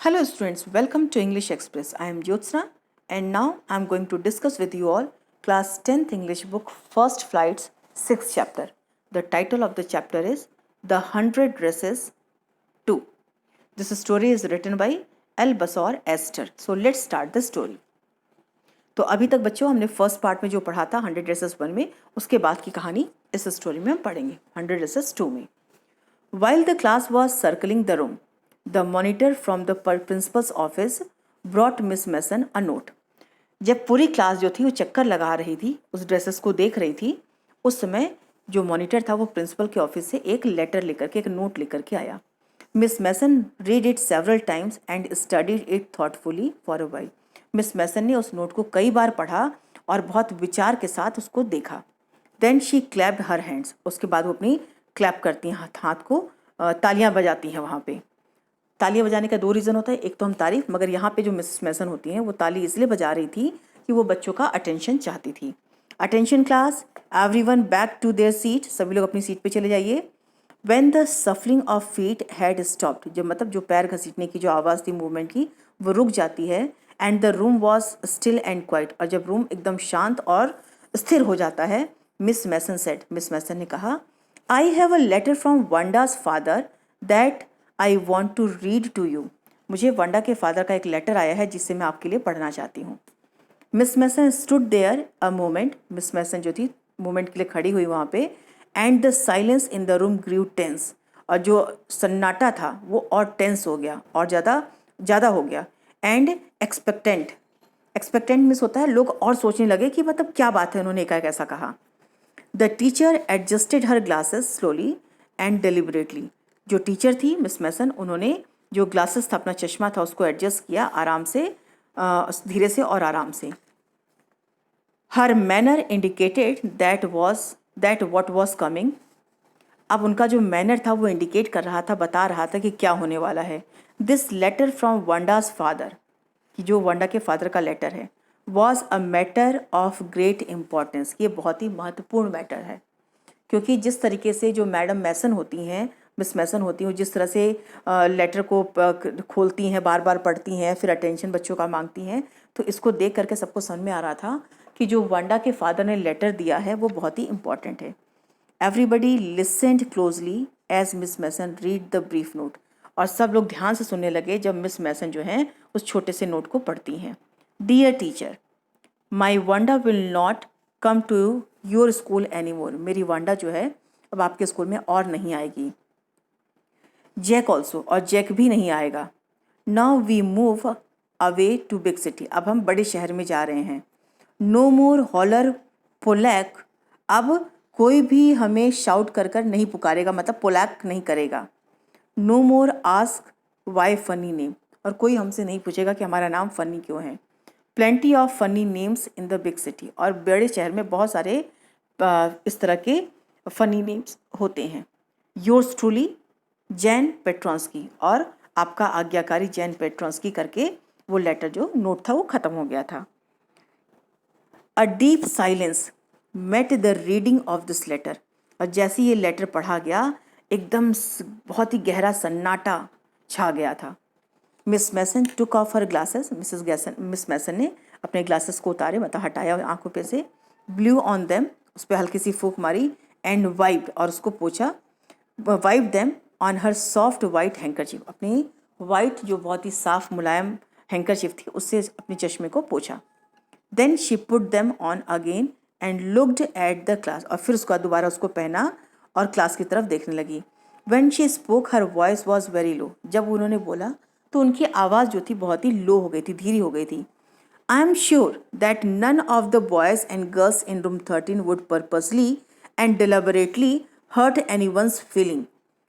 Hello students, welcome to English Express. I am Jyotsna and now I am going to discuss with you all class 10th English book First Flight's 6th chapter. The title of the chapter is The 100 Dresses 2. This story is written by Albasor Esther. So let's start the story. तो अभी तक बच्चों हमने first part में जो पढ़ा था 100 Dresses 1 में, उसके बाद की कहानी इस स्टोरी में हम पढ़ेंगे 100 Dresses 2 में. While the class was circling the room, the monitor from the principal's office brought Miss Mason a note. जब पूरी क्लास जो थी वो चक्कर लगा रही थी, उस ड्रेसेस को देख रही थी, उस समय जो मॉनिटर था वो प्रिंसिपल के ऑफिस से एक लेटर लेकर के, एक नोट लेकर के आया. Miss Mason read it several times and studied it thoughtfully for a while. Miss Mason ने उस नोट को कई बार पढ़ा और बहुत विचार के साथ उसको देखा. Then she clapped her hands. उसके बाद वो अपनी क्लैप करती हैं, हाथ को तालियां बजाती हैं. वहाँ पे तालियां बजाने का 2 रीज़न होता है, एक तो हम तारीफ, मगर यहाँ पे जो मिसेस मैसन होती हैं वो ताली इसलिए बजा रही थी कि वो बच्चों का अटेंशन चाहती थी. Attention class, everyone back to their seat. सभी लोग अपनी सीट पे चले जाइए. When the shuffling of feet had stopped, जो मतलब जो पैर घसीटने की जो आवाज़ थी मूवमेंट की वो रुक जाती है. And the room was still and quite, और जब रूम एकदम शांत और स्थिर हो जाता है, Miss Mason said, Miss Mason ने कहा, I have a letter from Wanda's father that I want to read to you. मुझे वंडा के फादर का एक लेटर आया है जिससे मैं आपके लिए पढ़ना चाहती हूँ. Miss Mason stood there a moment. Miss Mason जो थी मोमेंट के लिए खड़ी हुई वहाँ पे. And the silence in the room grew tense, और जो सन्नाटा था वो और टेंस हो गया और ज़्यादा हो गया. एंड एक्सपेक्टेंट, एक्सपेक्टेंट मिस होता है लोग और सोचने लगे कि मतलब क्या बात है, उन्होंने एकाएक ऐसा कहा. The teacher adjusted her glasses slowly and deliberately. जो टीचर थी मिस मैसन, उन्होंने जो ग्लासेस था, अपना चश्मा था, उसको एडजस्ट किया आराम से, धीरे से और आराम से. Her manner indicated that what was coming. अब उनका जो मैनर था वो इंडिकेट कर रहा था, बता रहा था कि क्या होने वाला है. This letter from Wanda's father, कि जो वंडा के फादर का लेटर है, was a matter of great importance. ये बहुत ही महत्वपूर्ण मैटर है, क्योंकि जिस तरीके से जो मैडम मैसन होती हैं, मिस मैसन होती हैं, जिस तरह से लेटर को खोलती हैं, बार बार पढ़ती हैं, फिर अटेंशन बच्चों का मांगती हैं, तो इसको देख करके सबको समझ में आ रहा था कि जो वंडा के फादर ने लेटर दिया है वो बहुत ही इम्पॉर्टेंट है. Everybody listened closely as Miss Mason read the brief note. और सब लोग ध्यान से सुनने लगे जब मिस मैसन जो हैं उस छोटे से नोट को पढ़ती हैं. Dear teacher, my Wanda will not come to your school any more. मेरी वांडा जो है अब आपके स्कूल में और नहीं आएगी. जैक ऑल्सो, और जैक भी नहीं आएगा. Now we move away to big city. अब हम बड़े शहर में जा रहे हैं. No more holler Polack. अब कोई भी हमें शाउट कर कर नहीं पुकारेगा, मतलब पोलैक नहीं करेगा. No more ask why funny name. और कोई हमसे नहीं पूछेगा कि हमारा नाम फनी क्यों है. Plenty of funny names in the big city. और बड़े शहर में बहुत सारे इस तरह के फनी नेम्स होते हैं. Yours truly Jan Petronski. और आपका आज्ञाकारी जैन पेट्रॉन्स्की करके वो लेटर जो नोट था वो ख़त्म हो गया था. A deep silence met the reading of this letter. और जैसे ये लेटर पढ़ा गया, एकदम बहुत ही गहरा सन्नाटा छा गया था. Miss Mason took off her glasses. Miss Mason ने अपने ग्लासेस को उतारे, मतलब हटाया आंखों पे से. ब्लू ऑन देम, उस पर हल्की सी फूंक मारी. एंड वाइप्ड, और उसको पोछा. Wipe them on her soft white handkerchief. अपनी वाइट जो बहुत ही साफ मुलायम हैंकरचीफ थी उससे अपने चश्मे को पोछा. Then she put them on again and looked at the class. और फिर उसका दोबारा उसको पहना और क्लास की तरफ देखने लगी. When she spoke her voice was very low. जब उन्होंने बोला तो उनकी आवाज़ जो थी बहुत ही लो हो गई थी, धीरी हो गई थी. I am sure that none of the boys and girls in room 13 would purposely and deliberately hurt any one's feeling.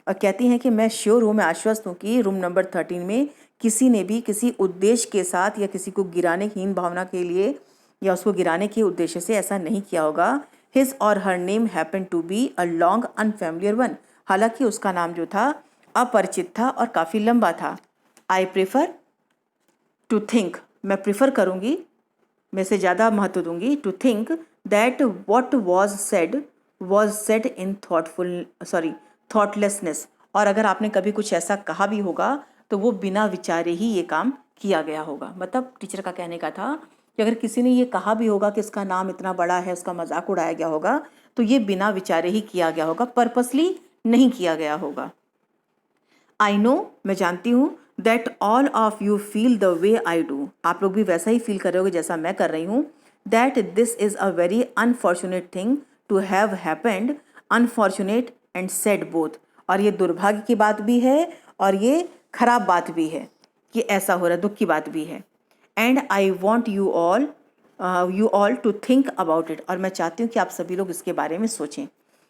और कहती हैं कि मैं श्योर हूँ, मैं आश्वस्त हूँ कि रूम नंबर 13 में किसी ने भी किसी उद्देश्य के साथ या किसी को गिराने की हीन भावना के लिए या उसको गिराने के उद्देश्य से ऐसा नहीं किया होगा. His or her name happen to be a long unfamiliar one. हालांकि उसका नाम जो था अपरिचित था और काफ़ी लंबा था. आई प्रेफर टू थिंक, मैं प्रेफर करूँगी, मैं से ज़्यादा महत्व दूंगी, to think that what was said in thoughtlessness. और अगर आपने कभी कुछ ऐसा कहा भी होगा तो वो बिना विचारे ही ये काम किया गया होगा। मतलब टीचर का कहने का था कि अगर किसी ने ये कहा भी होगा कि इसका नाम इतना बड़ा है, उसका मजाक उड़ाया गया होगा, तो ये बिना विचारे ही किया गया होगा, पर्पसली नहीं किया गया होगा। आई नो, मैं जानती हूँ, that all of you feel the way I do, आप लोग भी वैसा ही फील कर रहे होगे जैसा मैं कर रही हूँ। That this is a very unfortunate thing to have happened, unfortunate and sad both, और ये दुर्भाग्य की बात भी है और ये खराब बात भी है कि ऐसा हो रहा है, दुख की बात भी है। And I want you all to think about it, और मैं चाहती हूँ कि आप सभी लोग इसके बारे में सोचें।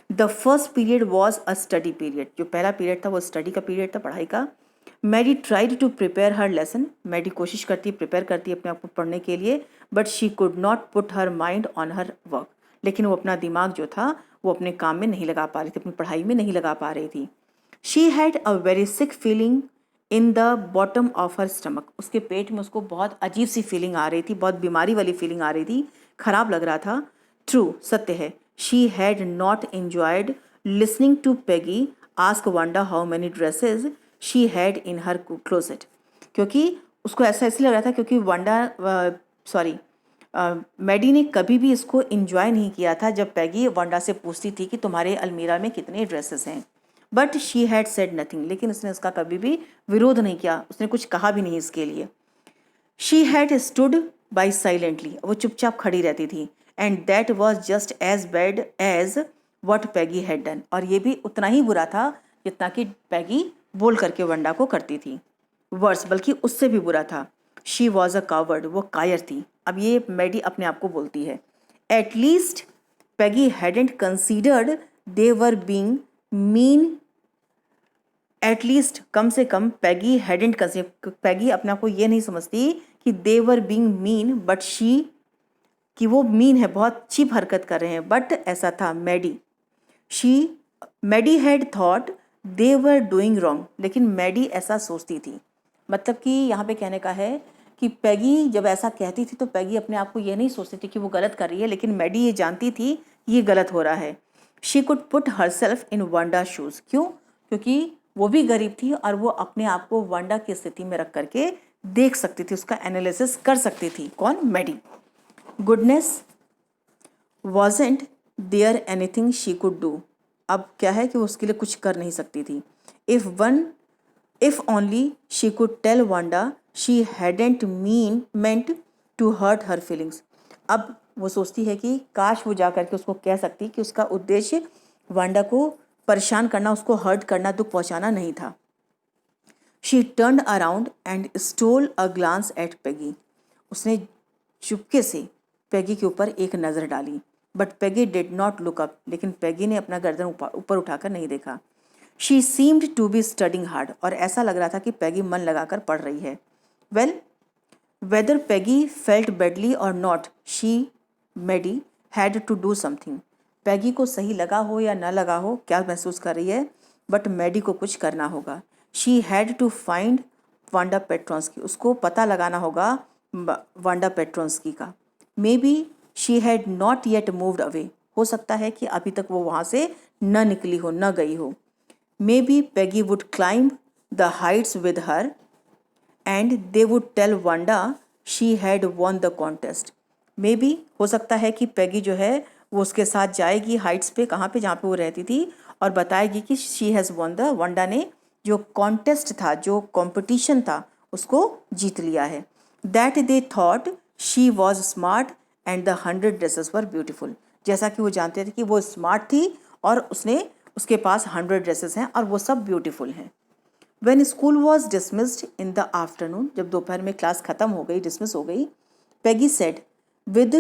The first period was a study period, जो पहला पीरियड था वो स्टडी का पीरियड था, पढ़ाई का। Maddie tried to prepare her lesson, Maddie कोशिश करती है, प्रिपेयर करती है अपने आप को पढ़ने के लिए, but she could not put her mind on her work, लेकिन वो अपना दिमाग जो था वो अपने काम में नहीं लगा पा रही थी, अपनी पढ़ाई में नहीं लगा पा रही थी। She had a very sick feeling in the bottom of her stomach, उसके पेट में उसको बहुत अजीब सी फीलिंग आ रही थी, बहुत बीमारी वाली फीलिंग आ रही थी, खराब लग रहा था। ट्रू, सत्य है। She had not enjoyed listening to Peggy ask Wanda how many dresses she had in her closet, क्योंकि उसको ऐसा इसलिए लग रहा था क्योंकि मैडी ने कभी भी इसको इंजॉय नहीं किया था जब पैगी वांडा से पूछती थी कि तुम्हारे अलमीरा में कितने ड्रेसेस हैं। But she had said nothing, लेकिन उसने उसका कभी भी विरोध नहीं किया, उसने कुछ कहा भी नहीं इसके लिए। She had stood by silently, वो चुपचाप खड़ी रहती थी। And that was just as bad as what Peggy had done, और ये भी उतना ही बुरा था जितना कि पैगी बोल करके वंडा को करती थी। वर्स, बल्कि उससे भी बुरा था। शी वॉज अ कावर्ड, वो कायर थी। अब ये मैडी अपने आप को बोलती है। At least Peggy hadn't considered they were being mean, at least कम से कम पैगी हैडेंट कंसीडर, पैगी अपने आप को ये नहीं समझती कि they were being mean, but she, कि वो मीन है, बहुत चीप हरकत कर रहे हैं, बट ऐसा था Maddie had thought they were doing wrong, लेकिन मैडी ऐसा सोचती थी। मतलब कि यहाँ पे कहने का है कि पैगी जब ऐसा कहती थी तो पैगी अपने आप को ये नहीं सोचती थी कि वो गलत कर रही है, लेकिन मैडी ये जानती थी ये गलत हो रहा है। She could put her self in Wanda shoes, क्यों? क्योंकि वो भी गरीब थी और वो अपने आप को वांडा की स्थिति में रख करके देख सकती थी, उसका एनालिसिस कर सकती थी। कौन? Maddie. Goodness, wasn't there anything she could do, अब क्या है कि वो उसके लिए कुछ कर नहीं सकती थी। If only she could tell Wanda she hadn't meant to hurt her feelings, अब वो सोचती है कि काश वो जा करके उसको कह सकती कि उसका उद्देश्य वांडा को परेशान करना, उसको हर्ट करना, दुख पहुंचाना नहीं था। She turn around and stole a glance at Peggy, उसने चुपके से पेगी के ऊपर एक नज़र डाली, but Peggy did not look up, लेकिन पेगी ने अपना गर्दन ऊपर उठाकर नहीं देखा। She seemed to be studying hard, और ऐसा लग रहा था कि पेगी मन लगाकर पढ़ रही है। Well, whether Peggy felt badly और not, she, Maddie, had to do something, Peggy को सही लगा हो या न लगा हो, क्या महसूस कर रही है, बट मैडी को कुछ करना होगा। She had to find Wanda Petronski, उसको पता लगाना होगा वांडा पेट्रोंस्की का। Maybe she had not yet moved away, हो सकता है कि अभी तक वो वहाँ से न निकली हो, न गई हो। Maybe Peggy would climb the heights with her and they would tell Wanda she had won the contest, maybe हो सकता है कि पैगी जो है वो उसके साथ जाएगी हाइट्स पे, कहाँ पे, जहाँ पे वो रहती थी, और बताएगी कि she has won the, Wanda ने जो कॉन्टेस्ट था, जो कंपटीशन था, उसको जीत लिया है। That they thought she was smart and the 100 dresses were beautiful, जैसा कि वो जानते थे कि वो स्मार्ट थी और उसके पास 100 ड्रेसेस हैं और वो सब ब्यूटीफुल हैं। When school was dismissed in the afternoon, जब दोपहर में क्लास खत्म हो गई, डिसमिस हो गई, पैगी said with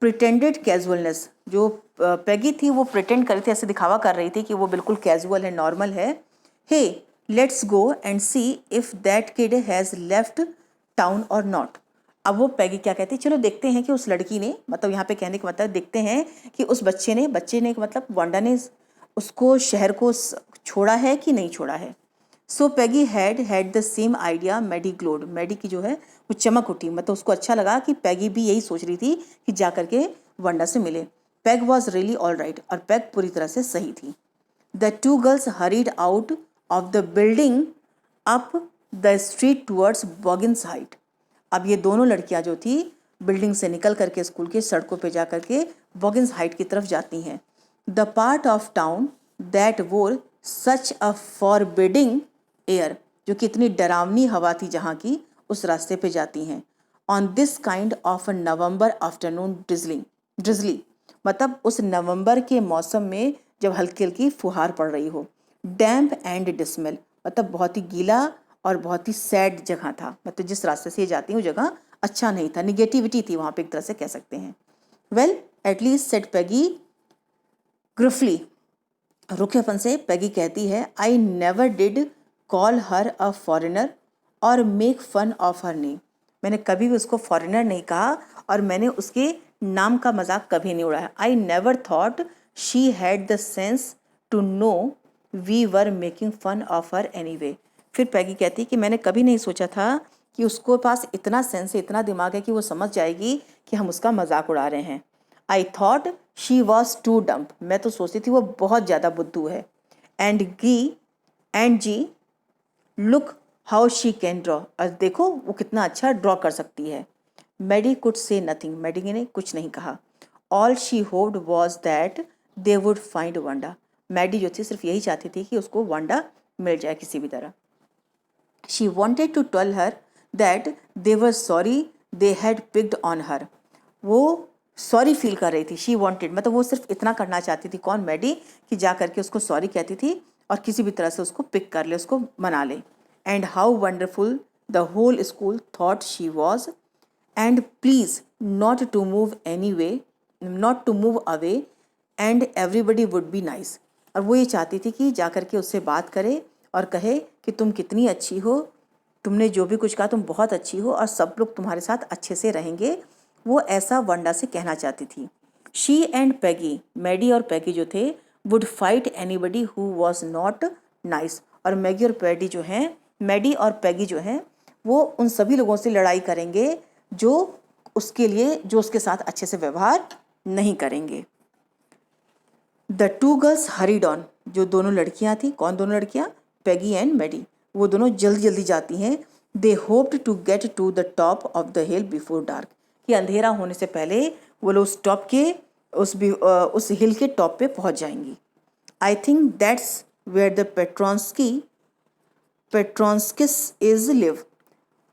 pretended casualness, जो पैगी थी वो प्रिटेंड कर रही थी, ऐसे दिखावा कर रही थी कि वो बिल्कुल कैजुअल है, नॉर्मल है। Hey, let's go and see if that kid has left town और नॉट, अब वो पैगी क्या कहती है, चलो देखते हैं कि उस लड़की ने, मतलब यहाँ पे कहने का मतलब देखते हैं कि उस बच्चे ने मतलब वांडा ने उसको, शहर को छोड़ा है कि नहीं छोड़ा है। So Peggy had the same idea, Maddie glowed, Maddie की जो है वो चमक उठी, मतलब उसको अच्छा लगा कि पैगी भी यही सोच रही थी कि जा करके वांडा से मिले। Peg was really all right, और पैग पूरी तरह से सही थी। The two girls hurried out of the building up the street towards Boggins Heights. अब ये दोनों लड़कियां जो थी बिल्डिंग से निकल करके स्कूल के सड़कों पे जा करके बॉगिन्स हाइट की तरफ जाती हैं। The part of town that वोर सच अ फॉरबिडिंग एयर, जो कि इतनी डरावनी हवा थी जहाँ की, उस रास्ते पे जाती हैं। On this kind of a November afternoon drizzly, मतलब उस नवंबर के मौसम में जब हल्की हल्की फुहार पड़ रही हो। डैम्प एंड डिसमल, मतलब बहुत ही गीला और बहुत ही सैड जगह था, मतलब जिस रास्ते से ये जाती हैं वो जगह अच्छा नहीं था, निगेटिविटी थी वहाँ पे, एक तरह से कह सकते हैं। Well at least said Peggy gruffly, रुखेपन से पैगी कहती है, I never did call her a foreigner और make fun of her name. मैंने कभी भी उसको फॉरेनर नहीं कहा और मैंने उसके नाम का मजाक कभी नहीं उड़ाया। I never thought she had the sense to know we were making fun of her anyway. फिर पैगी कहती कि मैंने कभी नहीं सोचा था कि उसको पास इतना सेंस है, इतना दिमाग है कि वो समझ जाएगी कि हम उसका मजाक उड़ा रहे हैं। I thought she was too dumb, मैं तो सोचती थी वो बहुत ज़्यादा बुद्धू है। And gee look how she can draw, और देखो वो कितना अच्छा ड्रॉ कर सकती है। Maddie could say nothing, Maddie ने कुछ नहीं कहा। All she hoped was that they would find Wanda, Maddie जो थी सिर्फ यही चाहती थी कि उसको वांडा मिल जाए किसी भी तरह। She wanted to tell her that they were sorry they had picked on her, वो सॉरी फील कर रही थी। शी वॉन्टेड मतलब वो सिर्फ इतना करना चाहती थी, कौन, मैडी, कि जा करके उसको सॉरी कहती थी और किसी भी तरह से उसको पिक कर ले, उसको मना ले। And how wonderful the whole school thought she was, and please not to move any way, not to move away, and everybody would be nice. और वो ये चाहती थी कि जा करके उससे बात करे और कहे कि तुम कितनी अच्छी हो, तुमने जो भी कुछ कहा तुम बहुत अच्छी हो और सब लोग तुम्हारे साथ अच्छे से रहेंगे, वो ऐसा वंडा से कहना चाहती थी। शी एंड पैगी, मैडी और पैगी जो थे, would fight anybody who was not nice, और मैगी और पैडी जो हैं, मैडी और पैगी जो हैं, वो उन सभी लोगों से लड़ाई करेंगे जो उसके लिए, जो उसके साथ अच्छे से व्यवहार नहीं करेंगे। The two girls hurried on, जो दोनों लड़कियां थी, कौन दोनों लड़कियां, पैगी एंड मैडी, वो दोनों जल्दी जल्दी जाती हैं। They hoped to get to the top of the hill before dark, कि अंधेरा होने से पहले वो लोग उस टॉप के उस हिल के टॉप पे पहुंच जाएंगी। I think that's where the Petronskis is live,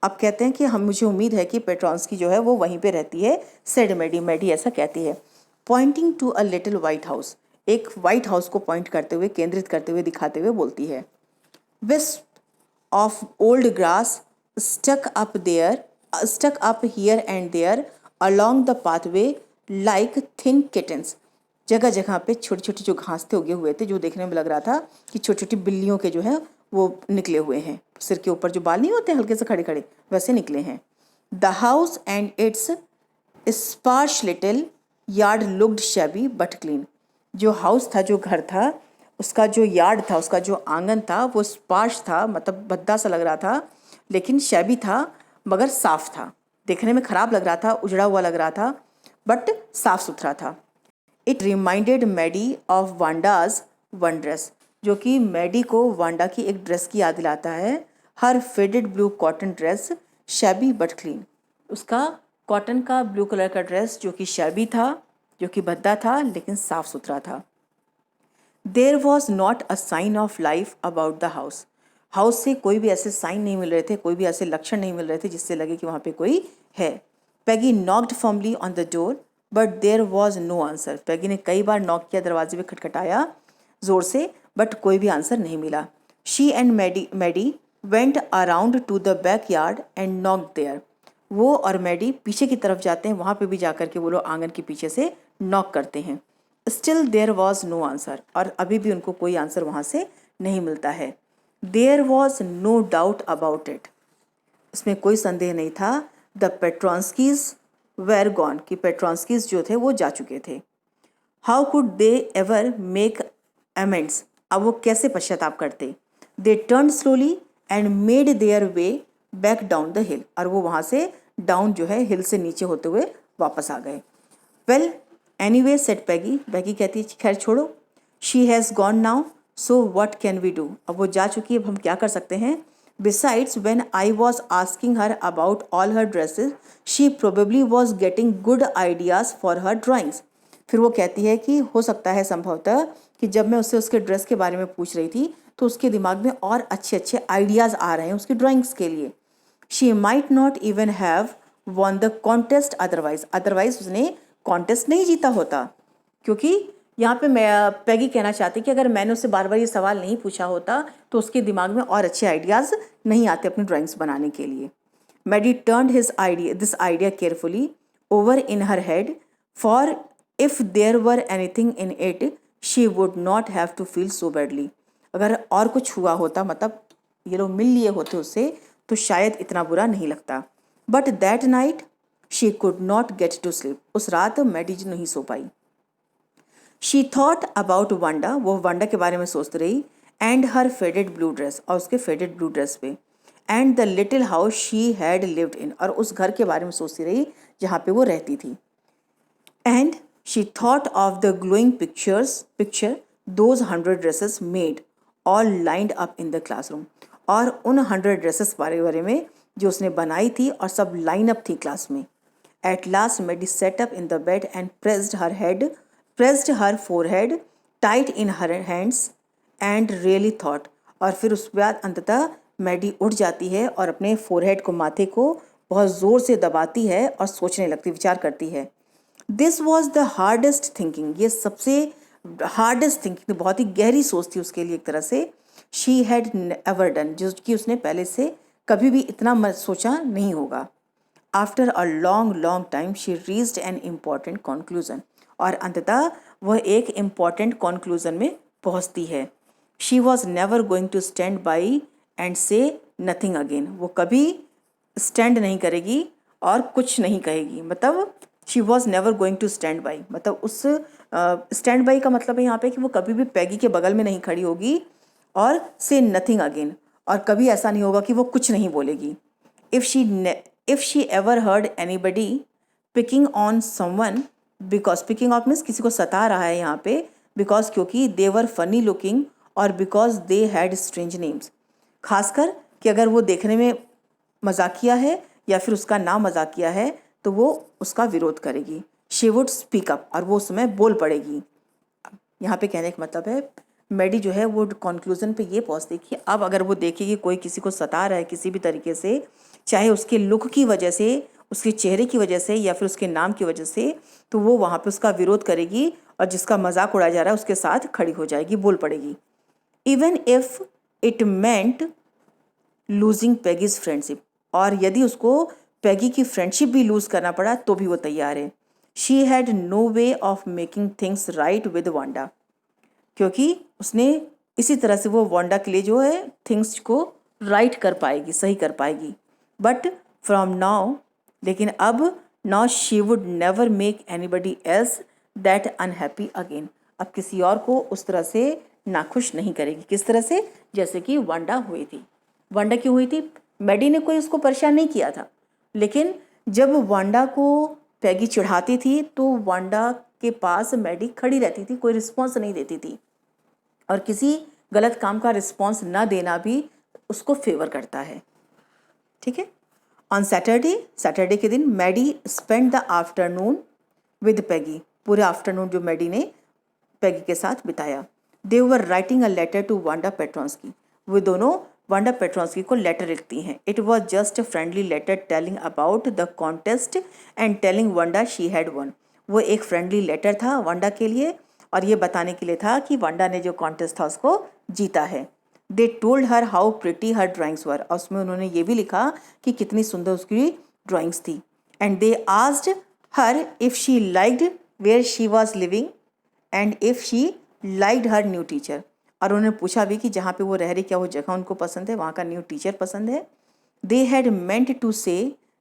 अब कहते हैं कि हम, मुझे उम्मीद है कि पेट्रॉन्स्की जो है वो वहीं पे रहती है, सेड मैडी, मैडी ऐसा कहती है। Pointing to a little white house, एक वाइट हाउस को पॉइंट करते हुए, केंद्रित करते हुए, दिखाते हुए बोलती है। Wisp of old grass stuck up here and there along the pathway like thin kittens, जगह जगह पे छोटे छोटे जो घास थे उगे हुए थे, जो देखने में लग रहा था कि छोटी छोटी बिल्लियों के जो है वो निकले हुए हैं, सिर के ऊपर जो बाल नहीं होते हल्के से खड़े खड़े, वैसे निकले हैं। The house and its sparse little yard looked shabby but clean, जो हाउस था, जो घर था, उसका जो यार्ड था, उसका जो आंगन था, वो स्पार्श था, मतलब भद्दा सा लग रहा था, लेकिन शैबी था मगर साफ था, देखने में खराब लग रहा था, उजड़ा हुआ लग रहा था, बट साफ सुथरा था। It reminded Maddie of Wanda's one dress, जो कि मैडी को वांडा की एक ड्रेस की याद दिलाता है। Her faded blue cotton dress shabby but clean, उसका कॉटन का ब्लू कलर का ड्रेस जो कि शैबी था, जो कि भद्दा था, लेकिन साफ सुथरा था। There was not a sign of life about the house, house से कोई भी ऐसे साइन नहीं मिल रहे थे, कोई भी ऐसे लक्षण नहीं मिल रहे थे जिससे लगे कि वहाँ पे कोई है। Peggy knocked firmly on the door but there was no answer, पैगी ने कई बार नॉक किया, दरवाजे पे खटखटाया जोर से, बट कोई भी आंसर नहीं मिला। She and Maddie went around to the back yard and knocked there, वो और मैडी पीछे की तरफ जाते हैं, वहाँ पे भी जाकर के वो लोग आंगन के पीछे से नॉक करते हैं। Still there was no answer, और अभी भी उनको कोई आंसर वहाँ से नहीं मिलता है। There was no doubt about it, इसमें कोई संदेह नहीं था। द पेट्रॉन्स्कीज वेर गॉन, कि पेट्रॉन्स्कीज जो थे वो जा चुके थे। How could they ever make amends, अब वो कैसे पश्चाताप करते। They turn slowly and made their way back down the हिल, और वो वहाँ से डाउन जो है हिल से नीचे होते हुए वापस आ गए। Well anyway said Peggy, Peggy कहती है खैर छोड़ो। She has gone now so what can we do, अब वो जा चुकी है, अब हम क्या कर सकते हैं। Besides, when I was asking her about all her dresses, she probably was getting good ideas for her drawings. फिर वो कहती है कि हो सकता है संभवतः कि जब मैं उससे उसके ड्रेस के बारे में पूछ रही थी तो उसके दिमाग में और अच्छे अच्छे आइडियाज़ आ रहे हैं उसकी ड्राइंग्स के लिए. She might not even have won the contest otherwise उसने कॉन्टेस्ट नहीं जीता होता. क्योंकि यहाँ पे मैं पैगी कहना चाहती कि अगर मैंने उससे बार बार ये सवाल नहीं पूछा होता तो उसके दिमाग में और अच्छे आइडियाज़ नहीं आते अपनी ड्राइंग्स बनाने के लिए. Maddie turned this idea carefully over in her head, for if there were anything in it, she would not have to feel so badly. अगर और कुछ हुआ होता, मतलब ये लोग मिल लिए होते उससे, तो शायद इतना बुरा नहीं लगता. But that night she could not get to sleep. उस रात मैडी नहीं सो पाई. She thought about Wanda, वो वांडा के बारे में सोचती रही, and her faded blue dress, और उसके faded blue dress पे, and the little house she had lived in, और उस घर के बारे में सोचती रही जहाँ पे वो रहती थी. And she thought of the glowing picture those 100 dresses made, all lined up in the classroom, और उन 100 ड्रेसेस बारे में जो उसने बनाई थी और सब लाइन अप थी क्लास में. At last Maddie sat up in the bed and pressed her forehead tight in her hands and really thought. और फिर उसके बाद अंततः मैडी उठ जाती है और अपने फोरहेड को, माथे को बहुत ज़ोर से दबाती है और सोचने लगती, विचार करती है. This was the hardest thinking, ये सबसे हार्डेस्ट थिंकिंग, बहुत ही गहरी सोच थी उसके लिए एक तरह से. शी हैड एवर डन, जो कि उसने पहले से कभी भी इतना सोचा नहीं होगा. After a long time she reached an important conclusion, और अंततः वह एक इम्पॉर्टेंट कंक्लूजन में पहुंचती है. She was never going to stand by and say nothing again, वो कभी स्टैंड नहीं करेगी और कुछ नहीं कहेगी. मतलब she was never going to stand by, मतलब उस स्टैंड बाई का मतलब है यहाँ पे कि वो कभी भी पैगी के बगल में नहीं खड़ी होगी, और से नथिंग अगेन, और कभी ऐसा नहीं होगा कि वो कुछ नहीं बोलेगी. If she ever heard anybody picking on someone, because picking of means किसी को सता रहा है यहाँ पे, बिकॉज क्योंकि दे वर फनी लुकिंग और because they had strange names, खासकर कि अगर वो देखने में मजाकिया है या फिर उसका नाम मजाकिया है तो वो उसका विरोध करेगी. शी वुड स्पीक अप, और वो उस समय बोल पड़ेगी. यहाँ पे कहने का मतलब है मैडी जो है वो कंक्लूजन पे ये पहुँचती कि अब अगर वो देखेगी कोई किसी को सता रहा है किसी भी तरीके से, चाहे उसके लुक की वजह से, उसके चेहरे की वजह से या फिर उसके नाम की वजह से, तो वो वहाँ पे उसका विरोध करेगी और जिसका मजाक उड़ाया जा रहा है उसके साथ खड़ी हो जाएगी, बोल पड़ेगी. Even if it meant losing Peggy's friendship, और यदि उसको पैगी की फ्रेंडशिप भी लूज़ करना पड़ा तो भी वो तैयार है. She had no way of making things right with Wanda, क्योंकि उसने इसी तरह से वो वांडा के लिए जो है थिंग्स को राइट कर पाएगी, सही कर पाएगी. बट फ्रॉम नाउ, लेकिन अब now she would never make anybody else that unhappy again, अब किसी और को उस तरह से नाखुश नहीं करेगी. किस तरह से? जैसे कि वांडा हुई थी. वांडा क्यों हुई थी? मैडी ने कोई उसको परेशान नहीं किया था, लेकिन जब वांडा को पैगी चिढ़ाती थी तो वांडा के पास मैडी खड़ी रहती थी, कोई रिस्पॉन्स नहीं देती थी, और किसी गलत काम का रिस्पॉन्स न देना भी उसको फेवर करता है. ठीक है. ऑन सैटरडे के दिन Maddie spent the afternoon with Peggy, पूरे आफ्टरनून जो मैडी ने पैगी के साथ बिताया. They were writing a letter to Wanda Petronski, वो दोनों वांडा पेट्रॉन्स्की को लेटर लिखती हैं. It was just a friendly letter telling about the contest and telling Wanda she had won. वो एक फ्रेंडली लेटर था वांडा के लिए और ये बताने के लिए था कि वांडा ने जो कॉन्टेस्ट था उसको जीता है. They told her how pretty her drawings were, और उसमें उन्होंने ये भी लिखा कि कितनी सुंदर उसकी ड्राइंग्स थी. And they asked her if she liked where she was living and if she liked her new teacher, और उन्होंने पूछा भी कि जहाँ पे वो रह रही क्या वो जगह उनको पसंद है, वहाँ का न्यू टीचर पसंद है. दे हैड मेंट टू से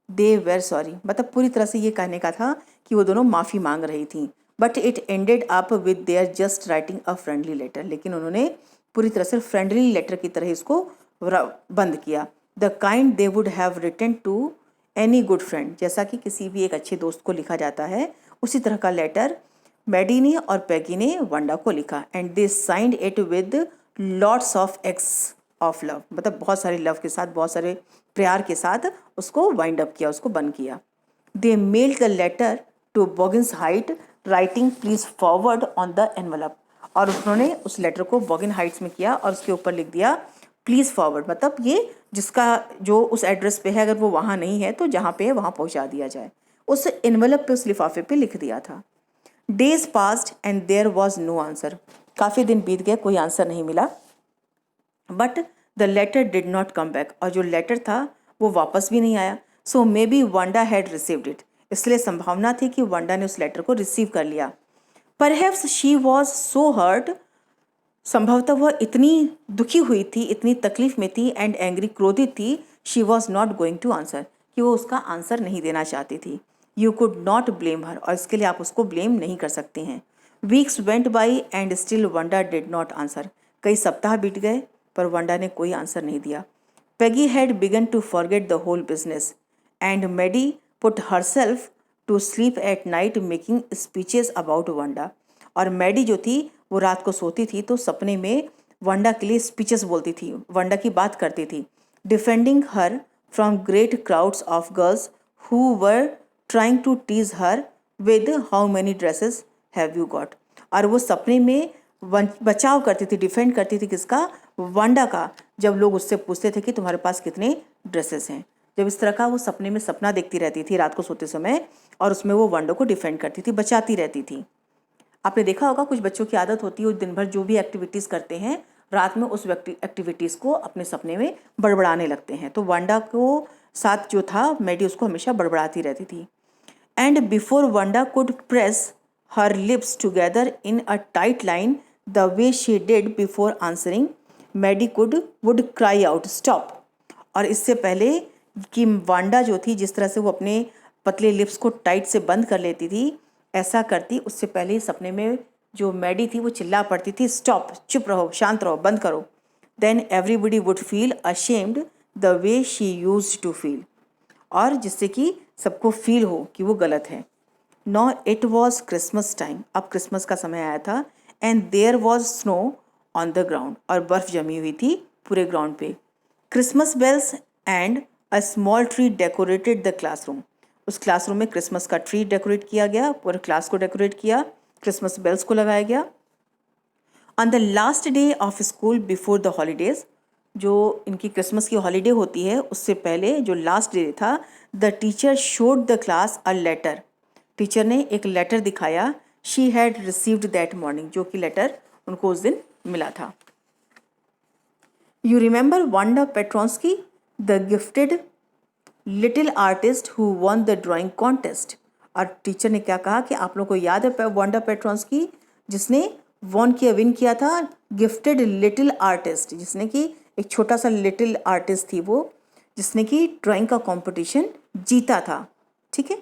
दे वेर सॉरी, मतलब पूरी तरह से ये कहने का था कि वो दोनों माफ़ी मांग रही थी. But it ended up with their just writing a friendly letter, लेकिन उन्होंने पूरी तरह से फ्रेंडली लेटर की तरह इसको बंद किया. The kind they would have written to any good friend, जैसा कि किसी भी एक अच्छे दोस्त को लिखा जाता है, उसी तरह का लेटर मैडी ने और पैगी ने वांडा को लिखा. And they signed it with lots of x of love, मतलब बहुत सारे लव के साथ, बहुत सारे प्यार के साथ उसको वाइंड अप किया, उसको बंद किया. They mailed the letter to Boggins Heights writing please forward on the envelope. और उन्होंने उस लेटर को बॉगिन हाइट्स में किया और उसके ऊपर लिख दिया प्लीज़ फॉरवर्ड, मतलब ये जिसका जो उस एड्रेस पे है अगर वो वहाँ नहीं है तो जहाँ पे है वहाँ पहुँचा दिया जाए. उस एनवलप पे, उस लिफाफे पे लिख दिया था. Days passed and there was no answer. काफ़ी दिन बीत गए, कोई आंसर नहीं मिला. But the letter did not come back. और जो लेटर था वो वापस भी नहीं आया. So maybe Wanda had received it. इसलिए संभावना थी कि वांडा ने उस लेटर को रिसीव कर लिया. Perhaps she was so hurt. संभवतः वह इतनी दुखी हुई थी, इतनी तकलीफ में थी, एंड एंग्री, क्रोधित थी. She was not going to answer, कि वो उसका आंसर नहीं देना चाहती थी. You could not blame her. और इसके लिए आप उसको ब्लेम नहीं कर सकते हैं. Weeks went by and still Wanda did not answer. कई सप्ताह बीत गए पर वंडा ने कोई आंसर नहीं दिया. Peggy had begun to forget the whole business and Maddie put herself to sleep at night making speeches about Wanda. और मैडी जो थी वो रात को सोती थी तो सपने में वंडा के लिए स्पीचेस बोलती थी, वंडा की बात करती थी. Defending her from great crowds of girls who were trying to tease her with how many dresses have you got. और वो सपने में बचाव करती थी, डिफेंड करती थी किसका? वंडा का. जब लोग उससे पूछते थे कि तुम्हारे पास कितने ड्रेसेस हैं. जब इस तरह का वो सपने में सपना देखती रहती थी रात को सोते समय, और उसमें वो वंडा को डिफेंड करती थी, बचाती रहती थी. आपने देखा होगा कुछ बच्चों की आदत होती है वो दिन भर जो भी एक्टिविटीज़ करते हैं रात में उस एक्टिविटीज़ को अपने सपने में बड़बड़ाने लगते हैं. तो वंडा को साथ जो था मैडी उसको हमेशा बड़बड़ाती रहती थी. And before Wanda could press her lips together in a tight line the way she did before answering Maddie would cry out stop. और इससे पहले कि वांडा जो थी जिस तरह से वो अपने पतले लिप्स को टाइट से बंद कर लेती थी, ऐसा करती उससे पहले ही सपने में जो मैडी थी वो चिल्ला पड़ती थी स्टॉप, चुप रहो, शांत रहो, बंद करो. Then everybody would feel ashamed the way she used to feel. और जिससे कि सबको फील हो कि वो गलत है. No it was Christmas time. अब क्रिसमस का समय आया था. And there was snow on the ground. और बर्फ़ जमी हुई थी पूरे ग्राउंड पे. Christmas bells and a small tree decorated the classroom. उस क्लासरूम में क्रिसमस का ट्री डेकोरेट किया गया, पूरे क्लास को डेकोरेट किया, क्रिसमस बेल्स को लगाया गया. On the last day of school before the holidays, जो इनकी क्रिसमस की हॉलीडे होती है उससे पहले जो लास्ट डे था, the teacher showed the class a letter. Teacher ने एक लेटर दिखाया. She had received that morning, जो कि लेटर उनको उस दिन मिला था. You remember Wanda Petronski, the gifted little artist who won the drawing contest. और टीचर ने क्या कहा कि आप लोग को याद है वांडा पेट्रोंस्की जिसने विन किया था, गिफ्टेड लिटिल आर्टिस्ट, जिसने कि एक छोटा सा लिटिल आर्टिस्ट थी वो, जिसने कि ड्राइंग का कंपटीशन जीता था. ठीक है.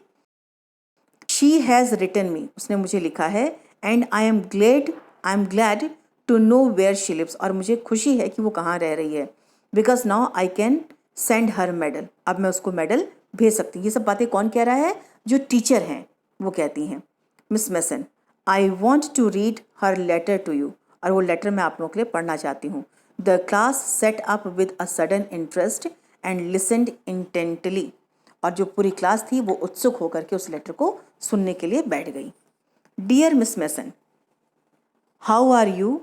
शी हैज़ रिटन मी, उसने मुझे लिखा है. And I am glad to know where she lives. और मुझे खुशी है कि वो कहाँ रह रही है. Because now I can send her medal. अब मैं उसको मेडल भेज सकती हूँ. ये सब बातें कौन कह रहा है? जो टीचर हैं वो कहती हैं. Miss Mason, I want to read her letter to you. और वो लेटर मैं आप लोगों के लिए पढ़ना चाहती हूँ. The class set up with a sudden interest and listened intently. और जो पूरी क्लास थी वो उत्सुक होकर के उस लेटर को सुनने के लिए बैठ गई. Dear Miss Mason, how are you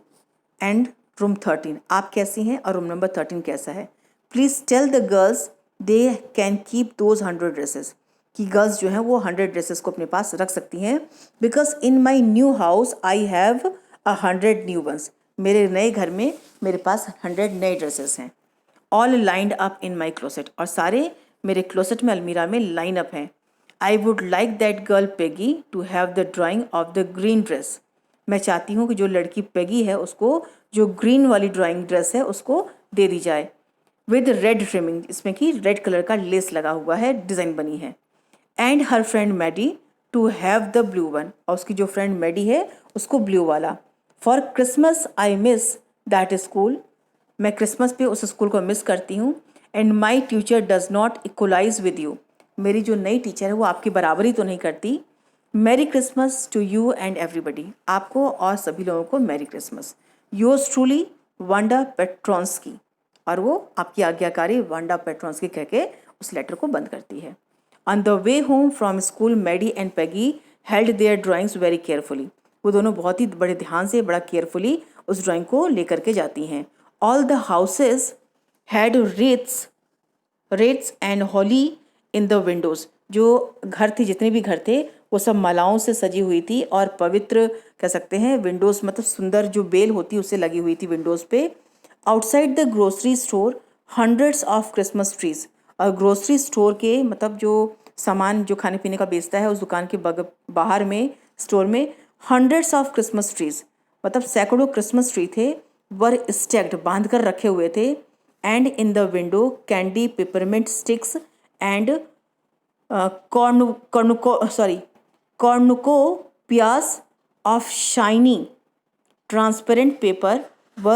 and room 13. आप कैसी हैं और रूम नंबर 13 कैसा है? Please tell the girls they can keep those 100 dresses. कि गर्ल्स जो हैं वो 100 ड्रेसेस को अपने पास रख सकती हैं. Because in my new house I have 100 new ones. मेरे नए घर में मेरे पास 100 नए ड्रेसेस हैं. All lined up in my closet. और सारे मेरे क्लोसेट में, अलमीरा में लाइन अप हैं. I would like that girl Peggy to have the drawing of the green dress. मैं चाहती हूँ कि जो लड़की पेगी है उसको जो ग्रीन वाली ड्राइंग ड्रेस है उसको दे दी जाए. विद रेड ट्रिमिंग, इसमें कि रेड कलर का लेस लगा हुआ है, डिज़ाइन बनी है. And her friend Maddie to have the blue one. और उसकी जो फ्रेंड मैडी है उसको ब्लू वाला. For Christmas I miss that school. मैं क्रिसमस पे उस स्कूल को मिस करती हूँ. And my teacher does not equalize with you. मेरी जो नई टीचर है वो आपकी बराबरी तो नहीं करती. Merry Christmas to you and everybody. आपको और सभी लोगों को merry Christmas. Yours truly Wanda Petronski. और वो आपकी आज्ञाकारी वांडा पेट्रोन्स्की कह के उस लेटर को बंद करती है। On the way home from school Maddie and Peggy held their drawings very carefully. वो दोनों बहुत ही बड़े ध्यान से, बड़ा केयरफुली उस ड्राइंग को लेकर के जाती हैं। All the houses had wreaths and holly in the windows. जो घर थे, जितने भी घर थे, वो सब मालाओं से सजी हुई थी और पवित्र कह सकते हैं। विंडोज़ मतलब सुंदर जो बेल होती उससे लगी हुई थी विंडोज़ पे। Outside the grocery store hundreds of Christmas trees. और ग्रोसरी स्टोर के मतलब जो सामान जो खाने पीने का बेचता है उस दुकान के बाहर में स्टोर में हंड्रेड्स ऑफ क्रिसमस ट्रीज मतलब सैकड़ों क्रिसमस ट्री थे, वर स्टैक्ड बांध कर रखे हुए थे। And in the window candy peppermint sticks and cornucopias of shiny transparent paper व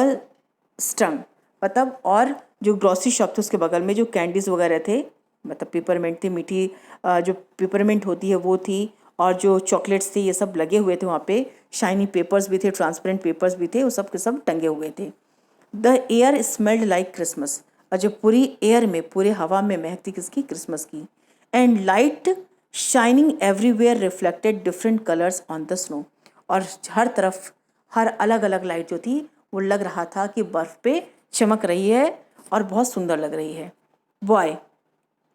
स्टंग। मतलब और जो ग्रॉसरी शॉप थे उसके बगल में जो कैंडीज़ वगैरह थे, मतलब पेपरमिंट थी, मीठी जो पेपरमिंट होती है वो थी, और जो चॉकलेट्स थे ये सब लगे हुए थे वहाँ पे। शाइनी पेपर्स भी थे, ट्रांसपेरेंट पेपर्स भी थे, वो सब के सब टंगे हुए थे। The air smelled like Christmas. और जो पूरी एयर में, पूरे हवा में महकती किसकी? क्रिसमस की। And light shining everywhere reflected different colours on the snow. और हर तरफ हर अलग अलग लाइट जो थी वो लग रहा था कि बर्फ़ पे चमक रही है और बहुत सुंदर लग रही है। Boy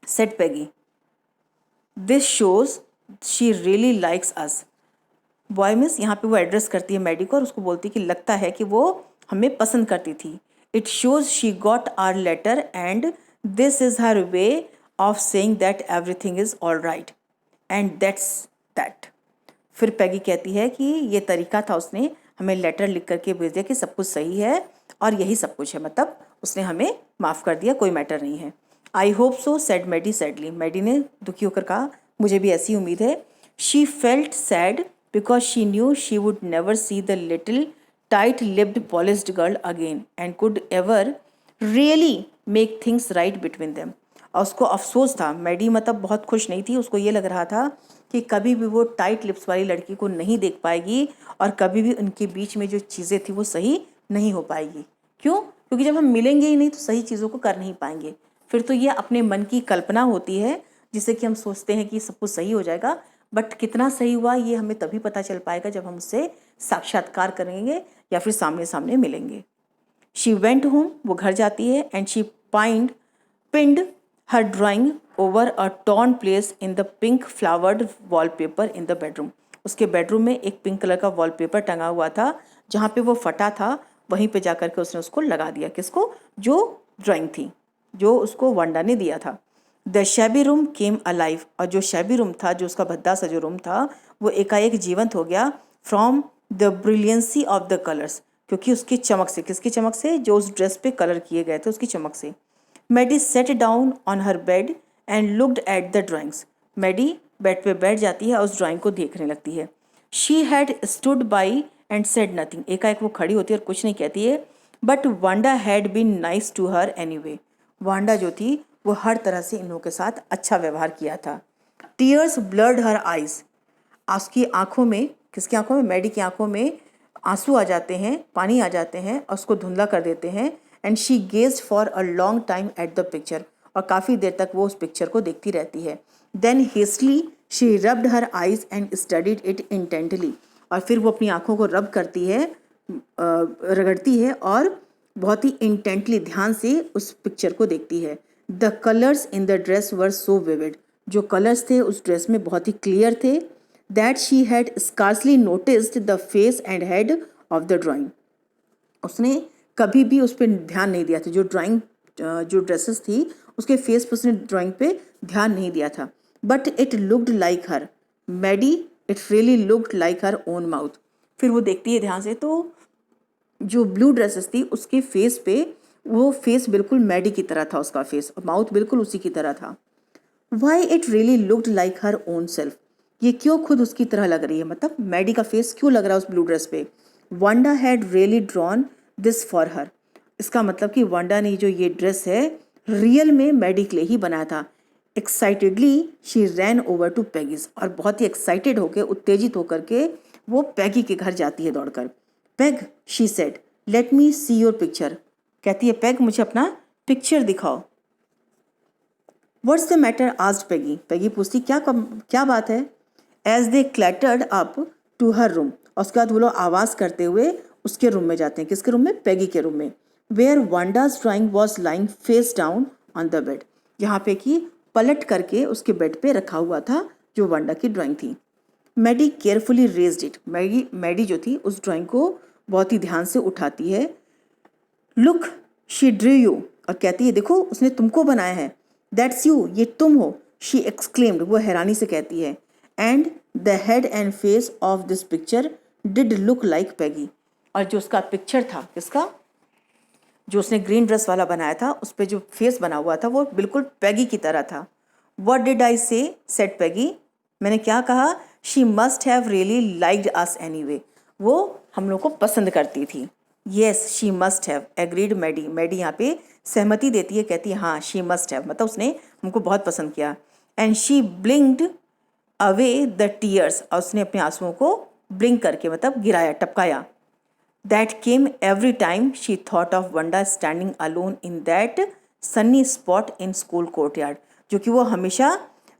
said Peggy, this shows she really likes us. Boy miss यहाँ पे वो एड्रेस करती है मैडी को और उसको बोलती है कि लगता है कि वो हमें पसंद करती थी। It shows she got hour later and this is her way of saying that everything is all right and that's that. फिर पैगी कहती है कि ये तरीका था, उसने हमें लेटर लिख करके भेज दिया कि सब कुछ सही है और यही सब कुछ है, मतलब उसने हमें माफ़ कर दिया, कोई मैटर नहीं है। I hope so said Maddie sadly. Maddie ने दुखी होकर कहा, मुझे भी ऐसी उम्मीद है। She felt sad because she knew she would never see the little tight lipped polished girl again and could ever really make things right between them. और उसको अफसोस था, मैडी मतलब बहुत खुश नहीं थी, उसको ये लग रहा था कि कभी भी वो टाइट लिप्स वाली लड़की को नहीं देख पाएगी और कभी भी उनके बीच में जो चीज़ें थी वो सही नहीं हो पाएगी। क्यों? क्योंकि जब हम मिलेंगे ही नहीं तो सही चीज़ों को कर नहीं पाएंगे। फिर तो ये अपने मन की कल्पना होती है जिससे कि हम सोचते हैं कि सब कुछ सही हो जाएगा, बट कितना सही हुआ ये हमें तभी पता चल पाएगा जब हम उससे साक्षात्कार करेंगे या फिर सामने सामने मिलेंगे। शी वेंट होम, वो घर जाती है, and she pinned her drawing over a torn place in the pink flowered wallpaper in the bedroom। उसके बेडरूम में एक पिंक कलर का वॉलपेपर टंगा हुआ था, जहाँ पे वो फटा था वहीं पे जाकर के उसने उसको लगा दिया। किसको? जो ड्राइंग थी, जो उसको वांडा ने दिया था। The shabby room came alive. और जो शैबी रूम था, जो उसका भद्दा सा जो रूम था, वो एकाएक जीवंत हो गया। From the brilliancy of the colours, क्योंकि उसकी चमक से। किसकी चमक से? जो उस ड्रेस पे कलर किए गए थे उसकी चमक से। Maddie sat down on her bed and looked at the drawings. Maddie bed पे बैठ जाती है और उस ड्राइंग को देखने लगती है। She had stood by and said nothing. एकाएक वो खड़ी होती है और कुछ नहीं कहती है। But Wanda had been nice to her anyway. Wanda जो थी वो हर तरह से इन लोगों के साथ अच्छा व्यवहार किया था। Tears blurred her eyes. उसकी आंखों में, किसकी आंखों में? मैडी की आंखों में आंसू आ जाते हैं, पानी आ जाते हैं और उसको धुंधला कर देते हैं। And she gazed for a long time at the picture. और काफ़ी देर तक वो उस पिक्चर को देखती रहती है। Then hastily she rubbed her eyes and studied it intently. और फिर वो अपनी आंखों को रब करती है, रगड़ती है और बहुत ही इंटेंटली, ध्यान से उस पिक्चर को देखती है। The colours in the dress were so vivid. जो कलर्स थे उस ड्रेस में बहुत ही क्लियर थे। That she had scarcely noticed the face and head of the drawing. उसने कभी भी उस पर ध्यान नहीं दिया था। जो ड्राइंग, जो ड्रेसेस थी उसके फेस पर उसने ड्राइंग पे ध्यान नहीं दिया था। But it looked like her Maddie, it really looked like her own mouth. फिर वो देखती है ध्यान से तो जो ब्लू ड्रेसेस थी उसके फेस पे, वो फेस बिल्कुल मैडी की तरह था, उसका फेस और माउथ बिल्कुल उसी की तरह था। Why it really looked like her own self. ये क्यों खुद उसकी तरह लग रही है, मतलब मैडी का फेस क्यों लग रहा है उस ब्लू ड्रेस पे? Wanda had really drawn this for her. इसका मतलब कि वांडा ने जो ये ड्रेस है रियल में मैडी के लिए ही बनाया था। Excitedly she ran over to Peggy's. और बहुत ही एक्साइटेड होकर, उत्तेजित होकर के वो पैगी के घर जाती है दौड़कर। Peg, she said, let me see your picture. कहती है, पेग मुझे अपना पिक्चर दिखाओ। What's the matter asked Peggy. Peggy पूछती क्या बात है। As they clattered up to her room, और उसके बाद वो लोग आवाज़ करते हुए उसके रूम में जाते हैं। किसके रूम में? पेगी के रूम में। Where Wanda's drawing was lying face down on the bed, यहाँ पे कि पलट करके उसके बेड पे रखा हुआ था जो वांडा की ड्राइंग थी। Maddie carefully raised it, Maddie जो थी उस ड्राइंग को बहुत ही ध्यान से उठाती है। लुक शी ड्रू यू, और कहती है देखो उसने तुमको बनाया है। दैट्स यू, ये तुम हो। शी एक्सक्लेम्ड, वो हैरानी से कहती है। And the head and face of this picture did look like Peggy, और जो उसका पिक्चर था, किसका? जो उसने ग्रीन ड्रेस वाला बनाया था, उस पर जो फेस बना हुआ था वो बिल्कुल पेगी की तरह था। व्हाट डिड आई से, सेड पेगी, मैंने क्या कहा? She must have really liked us anyway, वो हम लोग को पसंद करती थी। Yes she must have, agreed Maddie. Maddie यहाँ पे सहमति देती है, कहती है हाँ शी मस्ट हैव, मतलब उसने हमको बहुत पसंद किया। And she ब्लिंक्ड away the tears, और उसने अपने आंसुओं को ब्लिंक करके मतलब गिराया, टपकाया। That came every time she thought of Wanda standing alone in that sunny spot in school courtyard, जो कि वो हमेशा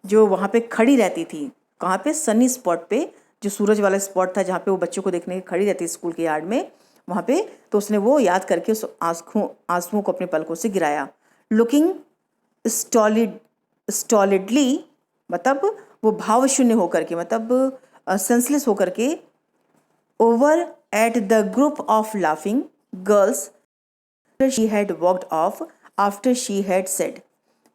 जो वहाँ पे खड़ी रहती थी। कहाँ पे? सनी स्पॉट पे, जो सूरज वाला स्पॉट था जहाँ पे वो बच्चों को देखने के खड़ी रहती स्कूल के यार्ड में, वहाँ पे। तो उसने वो याद करके उस आंसुओं को अपने पलकों से गिराया। लुकिंग स्टॉलिडली, मतलब वो भावशून्य होकर के, मतलब सेंसलेस होकर के, over at the group of laughing girls she had walked off after she had said,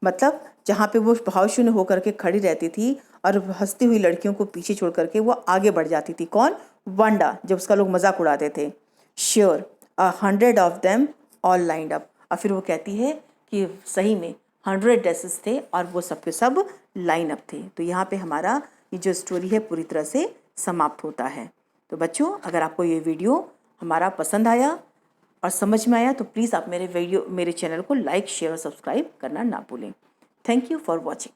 मतलब जहाँ पे वो भावशून्य होकर के खड़ी रहती थी और हंसती हुई लड़कियों को पीछे छोड़ करके वो आगे बढ़ जाती थी। कौन? वांडा, जब उसका लोग मजाक उड़ाते थे। Sure 100 of them all lined up, और फिर वो कहती है कि सही में 100 ड्रेसेस थे और वो सब के सब लाइन अप थे। तो यहाँ पे हमारा ये जो स्टोरी है पूरी तरह से समाप्त होता है। तो बच्चों, अगर आपको ये वीडियो हमारा पसंद आया और समझ में आया तो प्लीज़ आप मेरे चैनल को लाइक, शेयर और सब्सक्राइब करना ना भूलें। Thank you for watching.